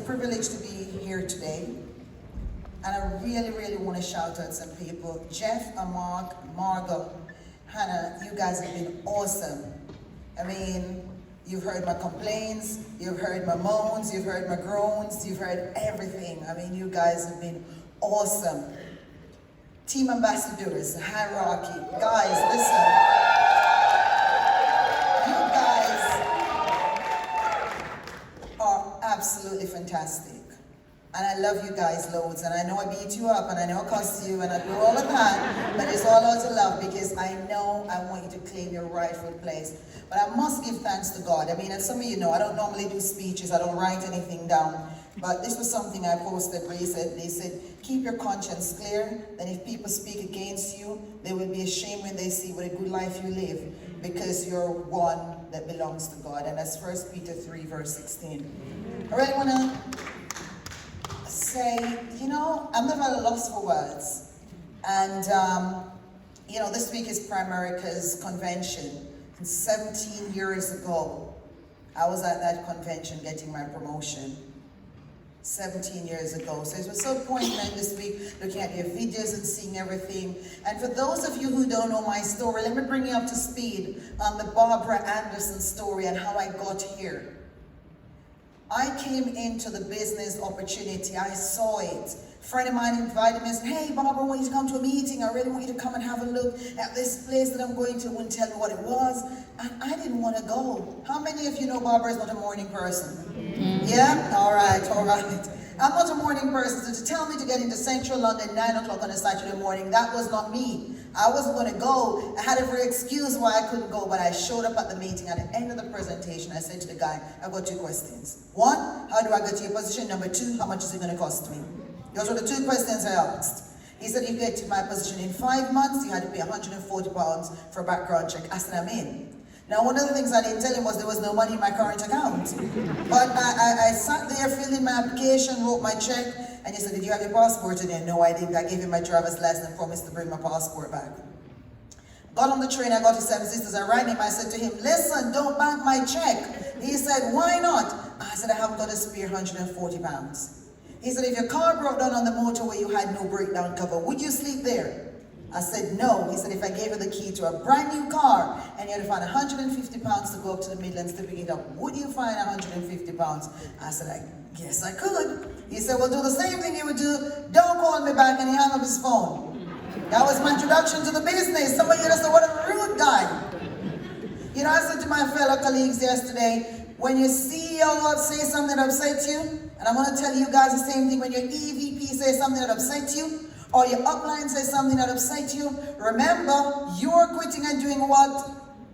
privileged to be here today. And I really, really want to shout out some people. Jeff, Mark, Margot, Hannah, you guys have been awesome. I mean, you've heard my complaints, you've heard my moans, you've heard my groans, you've heard everything. I mean, you guys have been awesome. Team ambassadors, hierarchy. Guys, listen. You guys are absolutely fantastic. And I love you guys loads, and I know I beat you up, and I know I cuss you, and I do all of that, but it's all out of love, because I know I want you to claim your rightful place. But I must give thanks to God. I mean, as some of you know, I don't normally do speeches, I don't write anything down, but this was something I posted where they said, keep your conscience clear, that if people speak against you, they will be ashamed when they see what a good life you live, because you're one that belongs to God. And that's 1 Peter 3, verse 16. I really want to say, you know, I'm never at a loss for words. And, you know, this week is Primerica's convention. And 17 years ago, I was at that convention getting my promotion. 17 years ago. So it was so poignant this week, looking at your videos and seeing everything. And for those of you who don't know my story, let me bring you up to speed on the Barbara Anderson story and how I got here. I came into the business opportunity. I saw it. A friend of mine invited me and said, hey, Barbara, I want you to come to a meeting. I really want you to come and have a look at this place that I'm going to. Wouldn't tell me what it was. And I didn't want to go. How many of you know Barbara is not a morning person? Yeah? All right, all right. I'm not a morning person. So to tell me to get into central London 9 o'clock on a Saturday morning, that was not me. I wasn't going to go. I had every excuse why I couldn't go, but I showed up at the meeting. At the end of the presentation, I said to the guy, I've got 2 questions. 1, how do I get to your position? Number 2, how much is it going to cost me? Those were the 2 questions I asked. He said, if you get to my position in 5 months, you had to pay £140 for a background check. I said, I'm in. Now, one of the things I didn't tell him was there was no money in my current account. But I sat there, filled in my application, wrote my check, and he said, did you have your passport in there? No, I didn't. I gave him my driver's license and promised to bring my passport back. Got on the train, I got to Seven Sisters, I rang him, I said to him, listen, don't bank my check. He said, why not? I said, I haven't got a spare £140. He said, if your car broke down on the motorway, you had no breakdown cover, would you sleep there? I said, no. He said, if I gave you the key to a brand new car and you had to find £150 to go up to the Midlands to pick it up, would you find £150? I said, I guess I could. He said, well, do the same thing you would do. Don't call me back. And he hung up his phone. That was my introduction to the business. Some of you just said, what a rude guy. You know, I said to my fellow colleagues yesterday, when your CEO say something that upsets you, and I'm going to tell you guys the same thing, when your EVP says something that upsets you, or your upline says something that upsets you, remember, you're quitting and doing what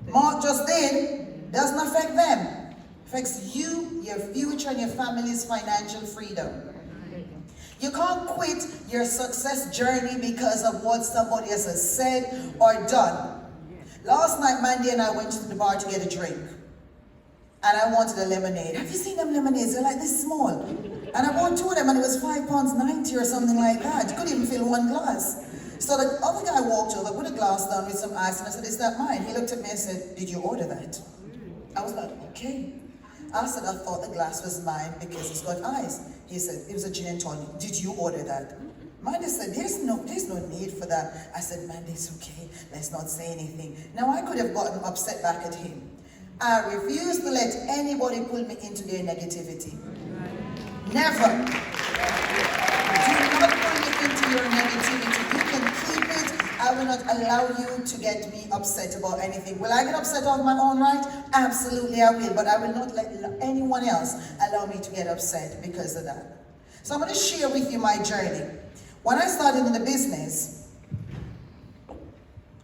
Mark just did doesn't affect them. It affects you, your future, and your family's financial freedom. You can't quit your success journey because of what somebody else has said or done. Last night, Mandy and I went to the bar to get a drink. And I wanted a lemonade. Have you seen them lemonades? They're like this small. And I bought 2 of them and it was £5.90 or something like that. You couldn't even fill 1 glass. So the other guy walked over, put a glass down with some ice, and I said, is that mine? He looked at me and said, did you order that? I was like, okay. I said, I thought the glass was mine because it's got ice. He said, it was a gin and tonic. Did you order that? Mandy said, there's no need for that. I said, Mandy, it's okay. Let's not say anything. Now, I could have gotten upset back at him. I refuse to let anybody pull me into their negativity. Never. Do not pull me into your negativity. You can keep it. I will not allow you to get me upset about anything. Will I get upset on my own right? Absolutely I will. But I will not let anyone else allow me to get upset because of that. So I'm going to share with you my journey. When I started in the business,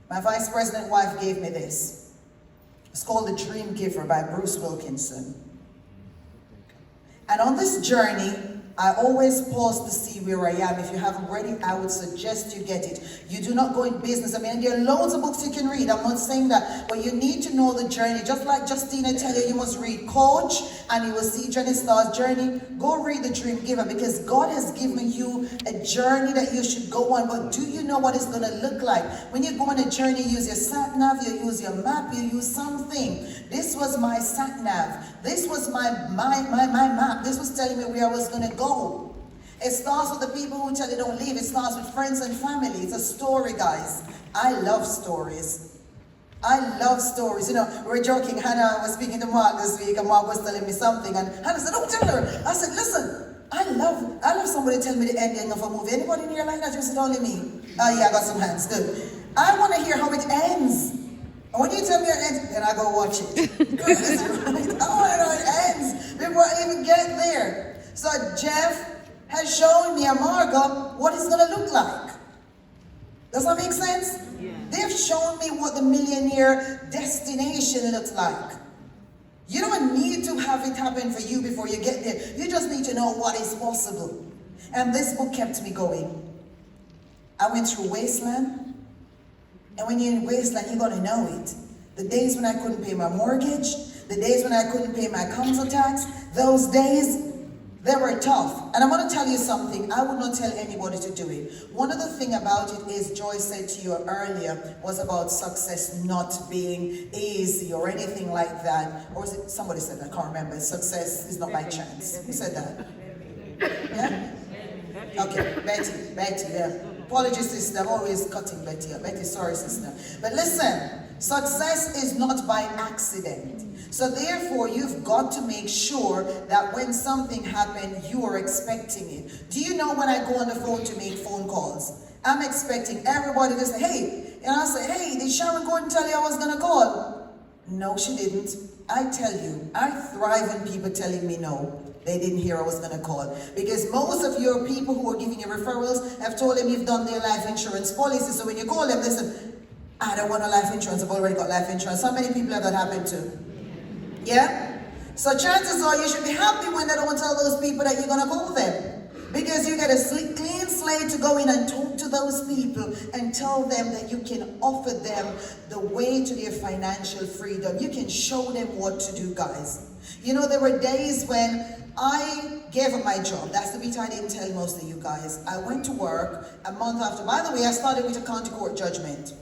my vice president wife gave me this. It's called The Dream Giver by Bruce Wilkinson. And on this journey, I always pause to see where I am. If you haven't read it, I would suggest you get it. You do not go in business. I mean, there are loads of books you can read. I'm not saying that. But you need to know the journey. Just like Justina tell you, you must read Coach and you will see Jenny Starr's journey. Go read The Dream Giver because God has given you a journey that you should go on. But do you know what it's going to look like? When you go on a journey, you use your sat nav, you use your map, you use something. This was my sat nav. This was my map. This was telling me where I was going to go. It starts with the people who tell you don't leave. It starts with friends and family. It's a story, guys. I love stories. I love stories. You know, we were joking. Hannah was speaking to Mark this week, and Mark was telling me something, and Hannah said, "Don't tell her." I said, "Listen, I love somebody tell me the ending of a movie. Anybody in here like that? Just only me." Oh yeah, I got some hands. Good. I want to hear how it ends. And when you tell me it ends, then I go watch it. I want to know how it ends before I even get there. So Jeff has shown me and Margot what it's going to look like. Does that make sense? Yeah. They've shown me what the millionaire destination looks like. You don't need to have it happen for you before you get there. You just need to know what is possible. And this book kept me going. I went through Wasteland. And when you're in Wasteland, you're going to know it. The days when I couldn't pay my mortgage, the days when I couldn't pay my council tax, those days, they were tough. And I want to tell you something. I would not tell anybody to do it. One of the things about it is, Joy said to you earlier, was about success not being easy or anything like that. Or was it somebody said that? I can't remember. Success is not by chance. Who said that? Yeah? Okay, Betty, yeah. Apologies, sister. I'm always cutting Betty up. Betty, sorry, sister. But listen, success is not by accident. So therefore, you've got to make sure that when something happens, you are expecting it. Do you know when I go on the phone to make phone calls, I'm expecting everybody to say, "Hey," and I say, "Hey, did Sharon go and tell you I was going to call?" No, she didn't. I tell you, I thrive in people telling me no. They didn't hear I was going to call. Because most of your people who are giving you referrals have told them you've done their life insurance policy. So when you call them, they say, "I don't want no life insurance. I've already got life insurance." How many people have that happened to? Yeah? So chances are you should be happy when they don't tell those people that you're going to call them. Because you get a clean slate to go in and talk to those people and tell them that you can offer them the way to their financial freedom. You can show them what to do, guys. You know, there were days when I gave up my job. That's the bit I didn't tell most of you guys. I went to work a month after. By the way, I started with a county court judgment.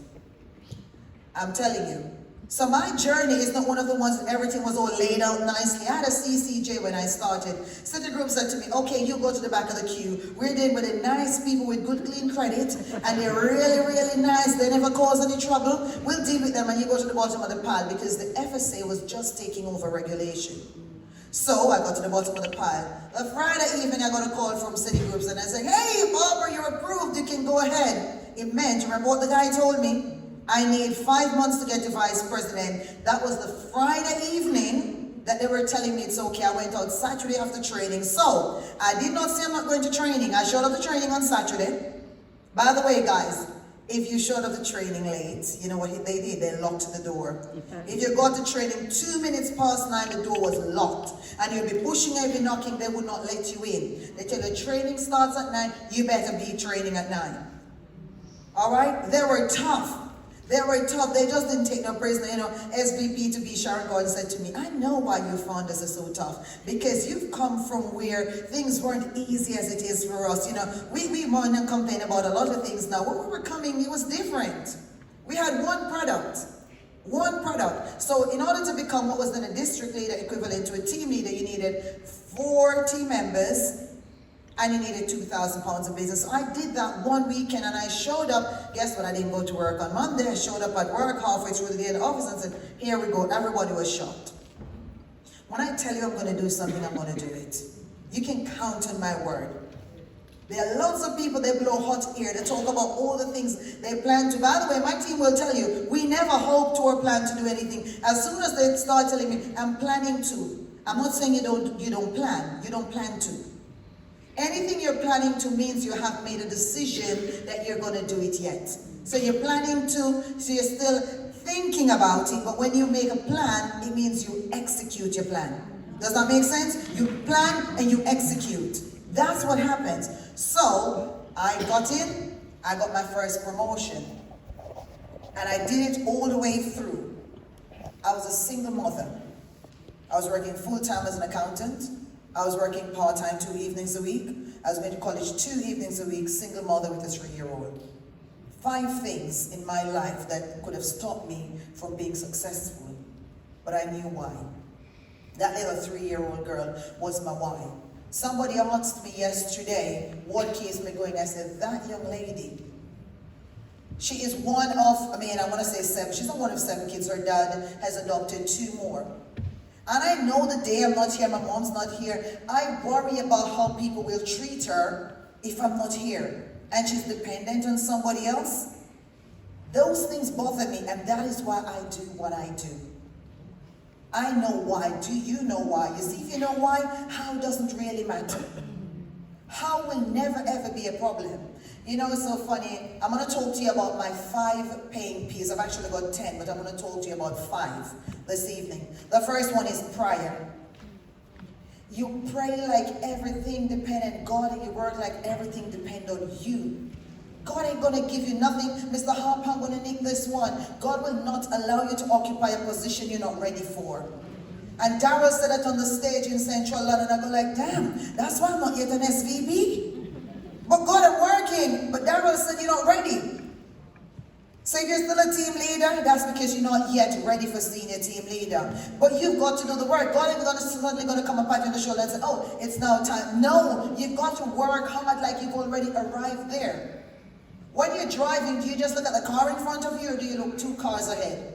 I'm telling you. So my journey is not one of the ones that everything was all laid out nicely. I had a CCJ when I started. Citigroup said to me, "Okay, you go to the back of the queue. We're dealing with the nice people with good clean credit, and they're really, really nice. They never cause any trouble. We'll deal with them, and you go to the bottom of the pile," because the FSA was just taking over regulation. So I got to the bottom of the pile. The Friday evening, I got a call from Citigroup, and I said, "Hey, Barbara, you're approved. You can go ahead." It meant, remember what the guy told me? I need 5 months to get to vice president. That was the Friday evening that they were telling me it's okay. I went out Saturday after training. So I did not say I'm not going to training. I showed up to training on Saturday. By the way, guys, if you showed up to training late, you know what they did? They locked the door. If you got to training 2 minutes past 9, the door was locked. And you'd be pushing, you'd be knocking, they would not let you in. They tell you training starts at 9, you better be training at 9. All right? They were tough. They were tough. They just didn't take no prisoner. You know, SVP to be Sharon Gordon said to me, "I know why you found this is so tough. Because you've come from where things weren't easy as it is for us. You know, we moan and complain about a lot of things now. When we were coming, it was different. We had one product. One product. So in order to become what was then a district leader equivalent to a team leader, you needed 4 team members, and you needed 2,000 pounds of business. So I did that one weekend, and I showed up. Guess what? I didn't go to work on Monday. I showed up at work halfway through the day in the office and said, "Here we go." Everybody was shocked. When I tell you I'm going to do something, I'm going to do it. You can count on my word. There are lots of people, they blow hot air. They talk about all the things they plan to. By the way, my team will tell you, we never hoped or planned to do anything. As soon as they start telling me, "I'm planning to." I'm not saying you don't plan. You don't plan to. Anything you're planning to means you have made a decision that you're going to do it yet. So you're planning to, so you're still thinking about it, but when you make a plan, it means you execute your plan. Does that make sense? You plan and you execute. That's what happens. So I got in, I got my first promotion, and I did it all the way through. I was a single mother. I was working full-time as an accountant. I was working part-time 2 evenings a week. I was going to college 2 evenings a week, single mother with a 3-year-old. 5 things in my life that could have stopped me from being successful, but I knew why. That little 3-year-old girl was my why. Somebody asked me yesterday what keeps me going. I said, that young lady, she is one of, I want to say 7. She's not one of 7 kids. Her dad has adopted 2 more. And I know the day I'm not here, my mom's not here, I worry about how people will treat her if I'm not here. And she's dependent on somebody else. Those things bother me, and that is why I do what I do. I know why. Do you know why? You see, if you know why, how doesn't really matter. How will never ever be a problem. You know, it's so funny. I'm going to talk to you about my 5 paying peas. I've actually got 10, but I'm going to talk to you about 5 this evening. The first one is prayer. You pray like everything depends on God, and you work like everything depends on you. God ain't going to give you nothing. Mr. Harper, I'm going to nick this one. God will not allow you to occupy a position you're not ready for. And Darrell said that on the stage in Central London. I go like, damn, that's why I'm not yet an SVP. But God, I'm working. But Darrell said, you're not ready. So if you're still a team leader, that's because you're not yet ready for senior team leader. But you've got to do the work. God ain't suddenly going to come up at you on the shoulder and say, oh, it's now time. No, you've got to work hard like you've already arrived there. When you're driving, do you just look at the car in front of you, or do you look 2 cars ahead?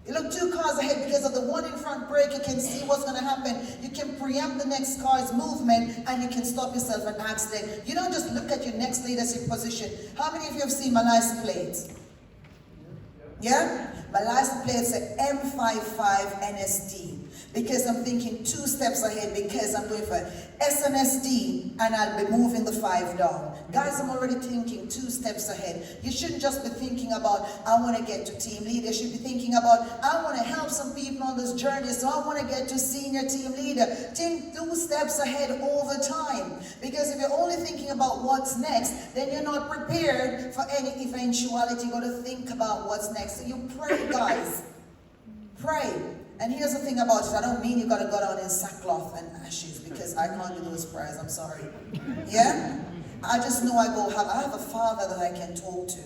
You look 2 cars ahead because of the one in front brake. You can see what's going to happen. You can preempt the next car's movement, and you can stop yourself an accident. You don't just look at your next leadership position. How many of you have seen my license plate? Yeah? My license plate said M55 NSD. Because I'm thinking 2 steps ahead, because I'm going for SNSD and I'll be moving the 5 down. Guys, I'm already thinking 2 steps ahead. You shouldn't just be thinking about, I want to get to team leader. You should be thinking about, I want to help some people on this journey, so I want to get to senior team leader. Think 2 steps ahead all the time. Because if you're only thinking about what's next, then you're not prepared for any eventuality. You've got to think about what's next. So you pray, guys. Pray. And here's the thing about it. I don't mean you got to go down in sackcloth and ashes, because I can't do those prayers. I'm sorry. Yeah? I just know I have a father that I can talk to.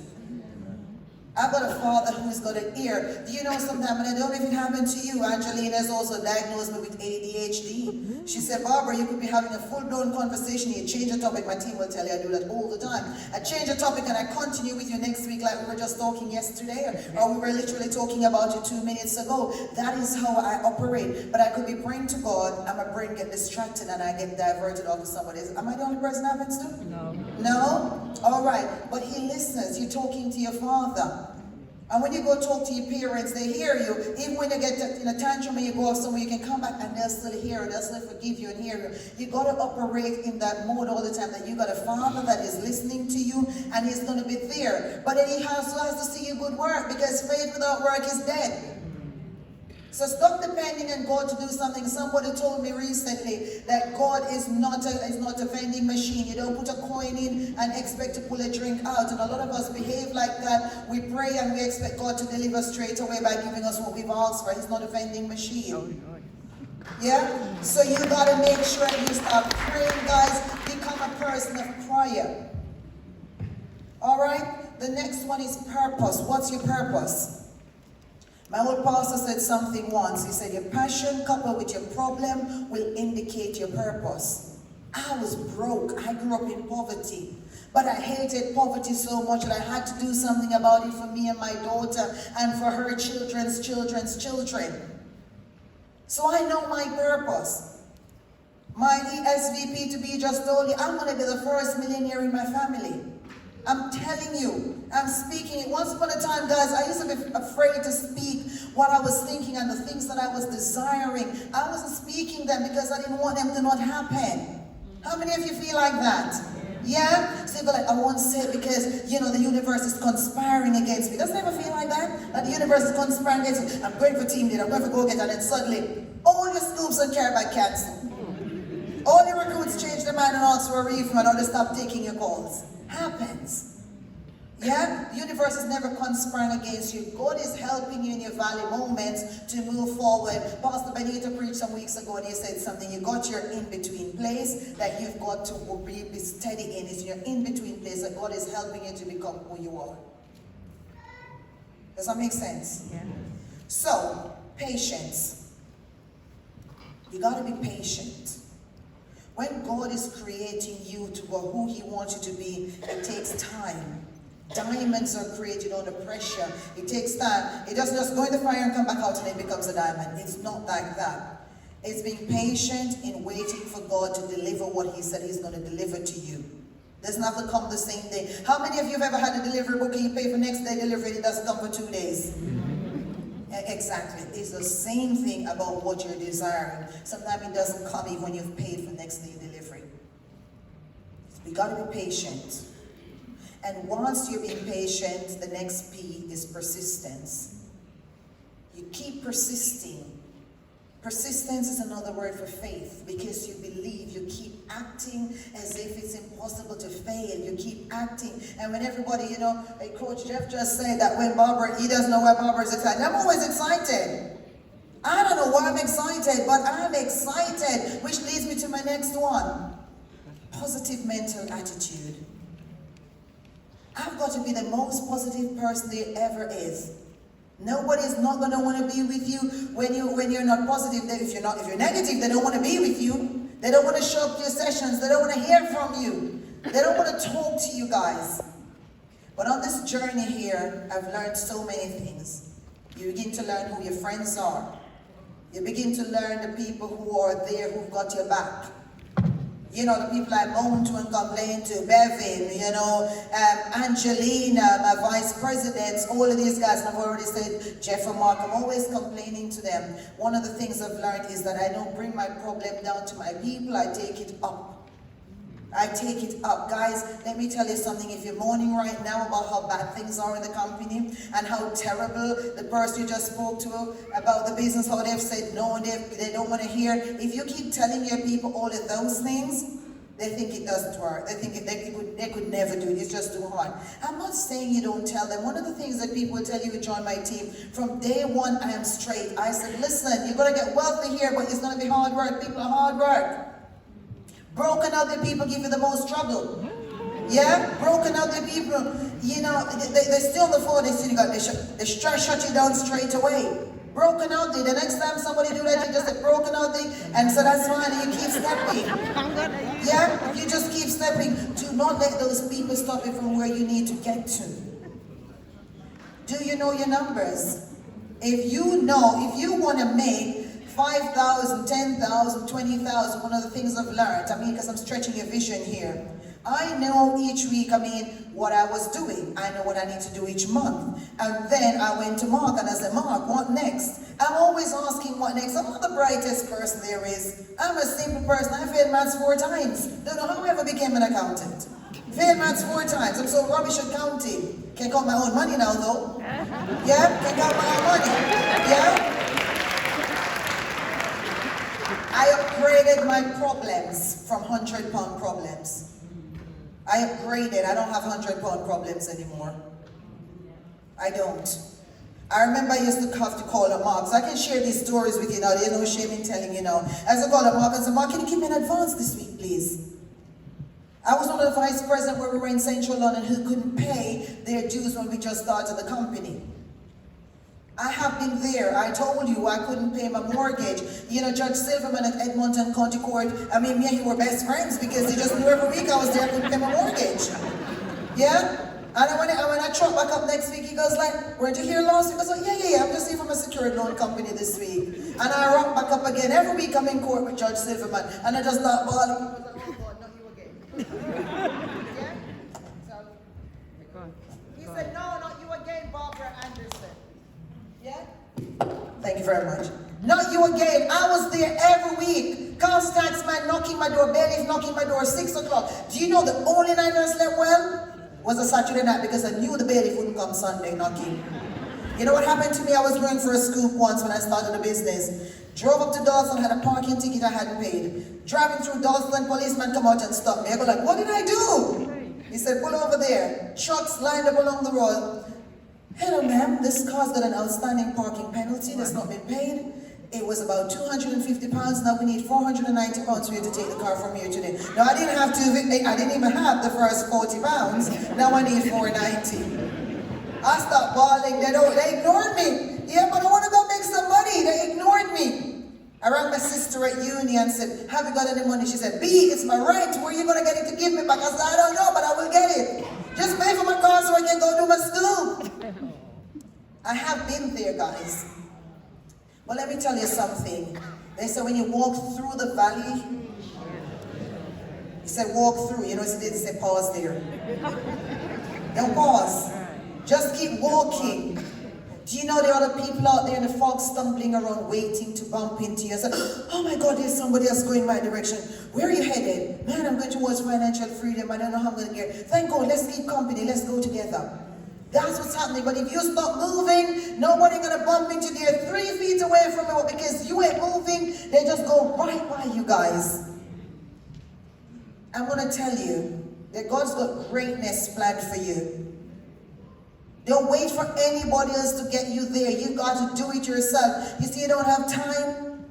I've got a father who's got an ear. Do you know sometimes, and I don't know if it happened to you, Angelina's also diagnosed me with ADHD. She said, Barbara, you could be having a full-blown conversation, you change the topic. My team will tell you I do that all the time. I change the topic and I continue with you next week like we were just talking yesterday, or we were literally talking about you 2 minutes ago. That is how I operate. But I could be praying to God, and my brain get distracted and I get diverted off to somebody else. Am I the only person that happens to? No. No? All right. But he listens. You're talking to your father. And when you go talk to your parents, they hear you. Even when you get in a tantrum and you go off somewhere, you can come back and they'll still hear you. They'll still forgive you and hear you. You got to operate in that mode all the time, that you got a father that is listening to you and he's going to be there. But then he also has to see your good work, because faith without work is dead. So stop depending on God to do something. Somebody told me recently that God is not a vending machine. You don't put a coin in and expect to pull a drink out. And a lot of us behave like that. We pray and we expect God to deliver straight away by giving us what we've asked for. He's not a vending machine. Yeah? So you got to make sure you start praying, guys. Become a person of prayer. All right? The next one is purpose. What's your purpose? My old pastor said something once. He said, your passion coupled with your problem will indicate your purpose. I was broke. I grew up in poverty. But I hated poverty so much that I had to do something about it for me and my daughter and for her children's children's children. So I know my purpose. My SVP to be just told you, I'm going to be the first millionaire in my family. I'm telling you, I'm speaking it. Once upon a time, guys, I used to be afraid to speak what I was thinking and the things that I was desiring. I wasn't speaking them because I didn't want them to not happen. How many of you feel like that? Yeah? So you go like, I won't say it because, the universe is conspiring against me. Doesn't it ever feel like that? Like the universe is conspiring against me. I'm going for team leader, I'm going for go-getter, and then suddenly, all your scoops are carried by cancel. All your recruits change their mind and ask for a refund, or they stop taking your calls. Happens. Yeah? The universe is never conspiring against you. God is helping you in your valley moments to move forward. Pastor Benita preached some weeks ago and he said something. You got your in-between place that you've got to be steady in. It's your in-between place that God is helping you to become who you are. Does that make sense? Yeah. So, patience. You got to be patient. When God is creating you to who He wants you to be, it takes time. Diamonds are created under pressure. It takes time. It doesn't just go in the fire and come back out and it becomes a diamond. It's not like that. It's being patient in waiting for God to deliver what He said He's going to deliver to you. Doesn't have to come the same day. How many of you have ever had a delivery book and you pay for next day delivery and it doesn't come for 2 days? Exactly. It's the same thing about what you're desiring. Sometimes it doesn't come even when you've paid for next day delivery. We got to be patient. And once you're being patient, the next P is persistence. You keep persisting. Persistence is another word for faith, because you believe, you keep acting as if it's impossible to fail. You keep acting. And when everybody, like Coach Jeff just said that when Barbara, he doesn't know why Barbara is excited. I'm always excited. I don't know why I'm excited, but I'm excited, which leads me to my next one. Positive mental attitude. I've got to be the most positive person there ever is. Nobody's not going to want to be with you when you're not positive. If you're negative, they don't want to be with you. They don't want to show up to your sessions. They don't want to hear from you. They don't want to talk to you guys. But on this journey here, I've learned so many things. You begin to learn who your friends are. You begin to learn the people who are there, who've got your back. The people I moan to and complain to, Bevin, Angelina, my vice presidents, all of these guys, and I've already said Jeff and Mark, I'm always complaining to them. One of the things I've learned is that I don't bring my problem down to my people, I take it up. I take it up. Guys, let me tell you something. If you're moaning right now about how bad things are in the company and how terrible the person you just spoke to about the business, how they've said no, they don't want to hear. If you keep telling your people all of those things, they think it doesn't work. They think they could never do it. It's just too hard. I'm not saying you don't tell them. One of the things that people will tell you who join my team, from day one, I am straight. I said, listen, you're going to get wealthy here, but it's going to be hard work. People are hard work. Broken out the people give you the most trouble. Yeah? Broken out the people, they steal the phone, they shut you down straight away. Broken out the next time somebody do that, you just say broken out and so that's fine, and you keep stepping. Yeah? You just keep stepping. Do not let those people stop you from where you need to get to. Do you know your numbers? If you want to make 5,000, 10,000, 20,000, one of the things I've learned, because I'm stretching your vision here. I know each week, what I was doing. I know what I need to do each month. And then I went to Mark and I said, Mark, what next? I'm always asking what next. I'm not the brightest person there is. I'm a simple person. I failed maths 4 times. Don't know how I ever became an accountant. Failed maths 4 times. I'm so rubbish at counting. Can't count my own money now though. Yeah? Can't count my own money. Yeah? I upgraded my problems from 100-pound problems. I upgraded. I don't have 100-pound problems anymore. I don't. I remember I used to have to call up Mark. So I can share these stories with you now. There's no shame in telling you now. As I call up Mark and say, Mark, can you give me an advance this week, please? I was one of the vice presidents where we were in Central London who couldn't pay their dues when we just started the company. I have been there. I told you I couldn't pay my mortgage. Judge Silverman at Edmonton County Court, me and he were best friends because he just knew every week I was there, I couldn't pay my mortgage. Yeah? And when I truck back up next week, he goes like, weren't you here last week? I was like, yeah, I'm just here from a secured loan company this week. And I rock back up again. Every week I'm in court with Judge Silverman. And I just start bawling. I was like, oh God, not you again. Yeah? So, he said, no, not you again, Barbara Anderson. Yeah? Thank you very much. Not you again. I was there every week. Council tax man knocking my door, bailiff knocking my door, 6 o'clock. Do you know the only night I slept well was a Saturday night because I knew the bailiff wouldn't come Sunday knocking. You know what happened to me? I was going for a scoop once when I started the business. Drove up to Dalston, had a parking ticket I hadn't paid. Driving through Dalston, policeman come out and stop me. I go like, what did I do? He said, pull over there. Trucks lined up along the road. Hello ma'am, this car's got an outstanding parking penalty that's not been paid. It was about £250, now we need £490 for you to take the car from here today. Now I didn't even have the first £40, now I need $490. I stopped bawling, they ignored me. Yeah, but I want to go make some money, they ignored me. I rang my sister at uni and said, have you got any money? She said, B, it's my right. Where are you going to get it to give me back? I said, I don't know, but I will get it. Just pay for my car so I can go do my school. I have been there, guys. But let me tell you something. They said when you walk through the valley, he said walk through. You know, he didn't say pause there. Don't pause. Just keep walking. Do you know there are other people out there in the fog stumbling around waiting to bump into you? I said, oh my God, there's somebody else going my direction. Where are you headed? Man, I'm going towards financial freedom. I don't know how I'm going to get it. Thank God, let's keep company. Let's go together. That's what's happening. But if you stop moving, nobody going to bump into you. They're 3 feet away from you because you ain't moving. They just go right by you guys. I'm going to tell you that God's got greatness planned for you. Don't wait for anybody else to get you there. You got to do it yourself. You see, you don't have time.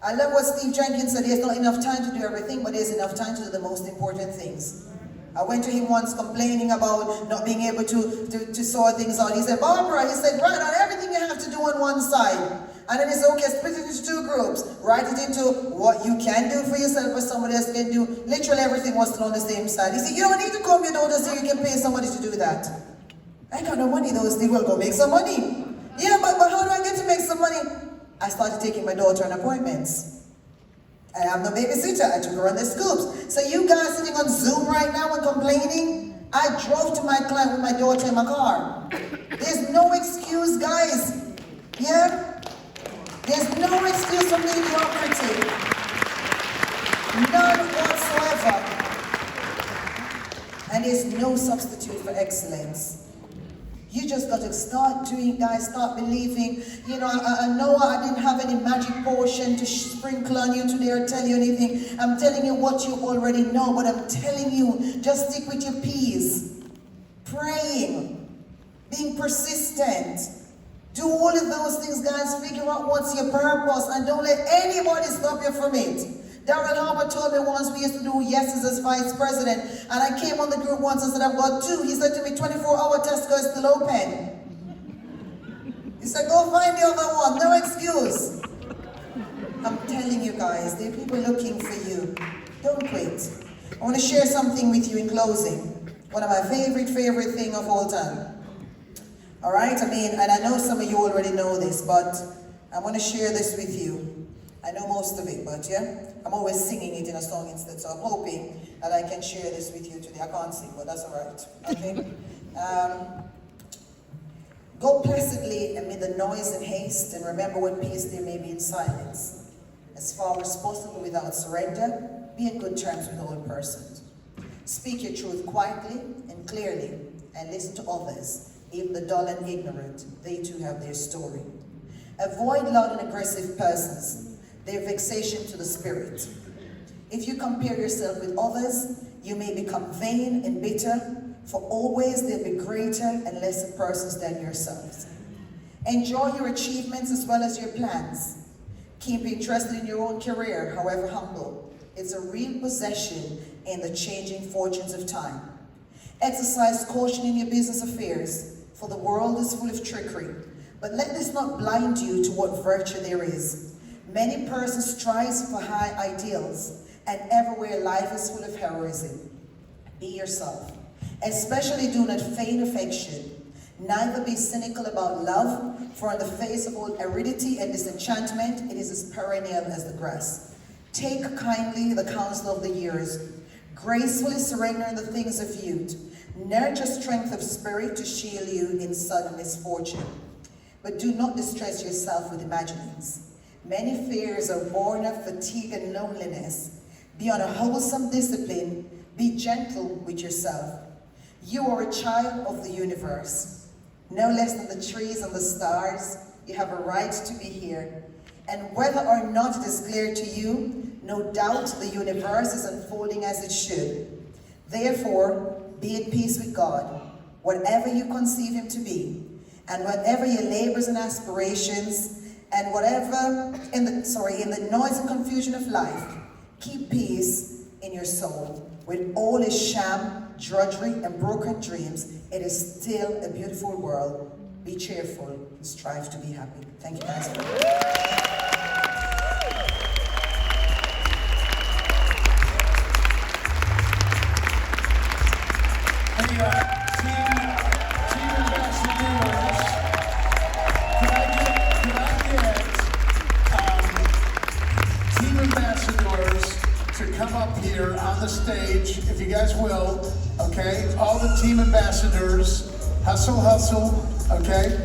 I love what Steve Jenkins said. There's not enough time to do everything, but there's enough time to do the most important things. I went to him once complaining about not being able to sort things out. He said, Barbara, he said, write out everything you have to do on one side. And then he said, okay, split it into 2 groups. Write it into what you can do for yourself, what somebody else can do. Literally everything was still on the same side. He said, you don't need to comb your daughter so you can pay somebody to do that. I got no money those days. Well, go make some money. Yeah, but how do I get to make some money? I started taking my daughter on appointments. I have no babysitter. I took her on the scoops. So you guys sitting on Zoom right now and complaining, I drove to my client with my daughter in my car. There's no excuse, guys. Yeah? There's no excuse for mediocrity. None whatsoever. And there's no substitute for excellence. You just got to start doing, guys, start believing. You know, I know I didn't have any magic potion to sprinkle on you today or tell you anything. I'm telling you what you already know, but I'm telling you, just stick with your P's. Praying, being persistent. Do all of those things, guys. Figure out what's your purpose and don't let anybody stop you from it. Darrell Harper told me once we used to do yeses as vice president, and I came on the group once and said, I've got 2. He said to me, 24-hour Tesco is still open. He said, go find the other one, no excuse. I'm telling you guys, there are people looking for you. Don't quit. I want to share something with you in closing. One of my favorite thing of all time. All right, I mean, and I know some of you already know this, but I want to share this with you. I know most of it, but yeah, I'm always singing it in a song instead, so I'm hoping that I can share this with you today. I can't sing, but that's all right, okay? Go placidly amid the noise and haste, and remember what peace there may be in silence. As far as possible without surrender, be in good terms with all persons. Speak your truth quietly and clearly, and listen to others, even the dull and ignorant. They too have their story. Avoid loud and aggressive persons. Their vexation to the spirit. If you compare yourself with others, you may become vain and bitter, for always there'll be greater and lesser persons than yourselves. Enjoy your achievements as well as your plans. Keep interested in your own career, however humble. It's a real possession in the changing fortunes of time. Exercise caution in your business affairs, for the world is full of trickery. But let this not blind you to what virtue there is. Many persons strive for high ideals, and everywhere life is full of heroism. Be yourself. Especially do not feign affection. Neither be cynical about love, for in the face of all aridity and disenchantment, it is as perennial as the grass. Take kindly the counsel of the years. Gracefully surrender the things of youth. Nurture strength of spirit to shield you in sudden misfortune. But do not distress yourself with imaginings. Many fears are born of fatigue and loneliness. Be on a wholesome discipline. Be gentle with yourself. You are a child of the universe. No less than the trees and the stars, you have a right to be here. And whether or not it is clear to you, no doubt the universe is unfolding as it should. Therefore, be at peace with God, whatever you conceive him to be, and whatever your labors and aspirations, and whatever in the noise and confusion of life, keep peace in your soul. With all its sham, drudgery, and broken dreams, it is still a beautiful world. Be cheerful and strive to be happy. Thank you, guys. team ambassadors, could I get team ambassadors to come up here on the stage, if you guys will, okay? All the team ambassadors, hustle, okay?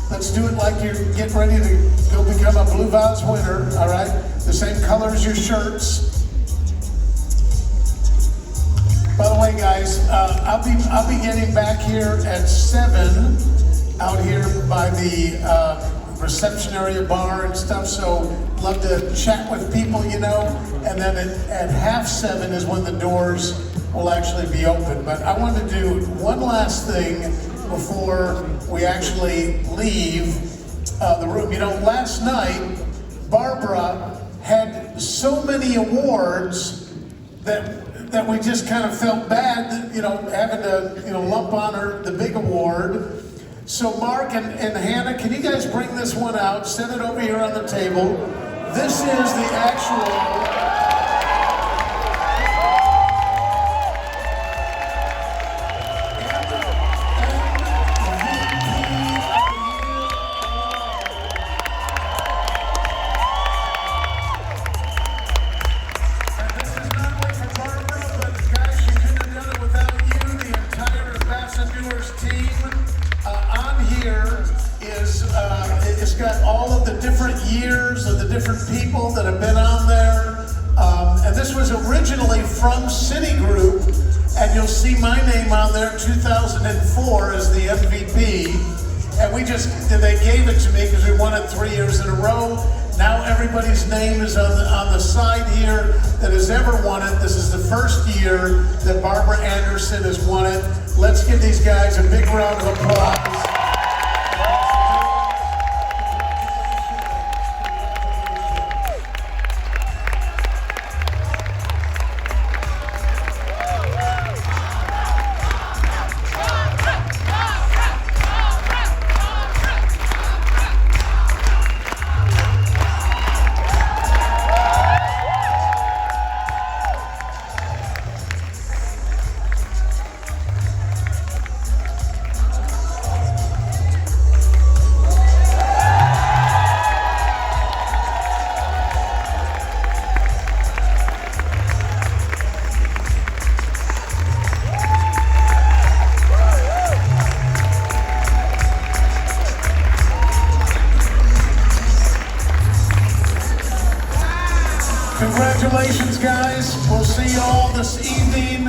Let's do it like you're getting ready to go become a Blue Vows winner, all right? The same color as your shirts. By the way, guys, I'll be getting back here at 7 out here by the reception area bar and stuff. So love to chat with people, you know. And then at 6:30 is when the doors will actually be open. But I want to do one last thing before we actually leave the room. You know, last night Barbara had so many awards that we just kind of felt bad, you know, having to, you know, lump on her the big award. So Mark and Hannah, can you guys bring this one out? Set it over here on the table. This is the actual it's got all of the different years of the different people that have been on there. And this was originally from Citigroup, and you'll see my name on there, 2004 as the MVP. And they gave it to me because we won it 3 years in a row. Now everybody's name is on the side here that has ever won it. This is the first year that Barbara Anderson has won it. Let's give these guys a big round of applause. Congratulations, guys. We'll see you all this evening.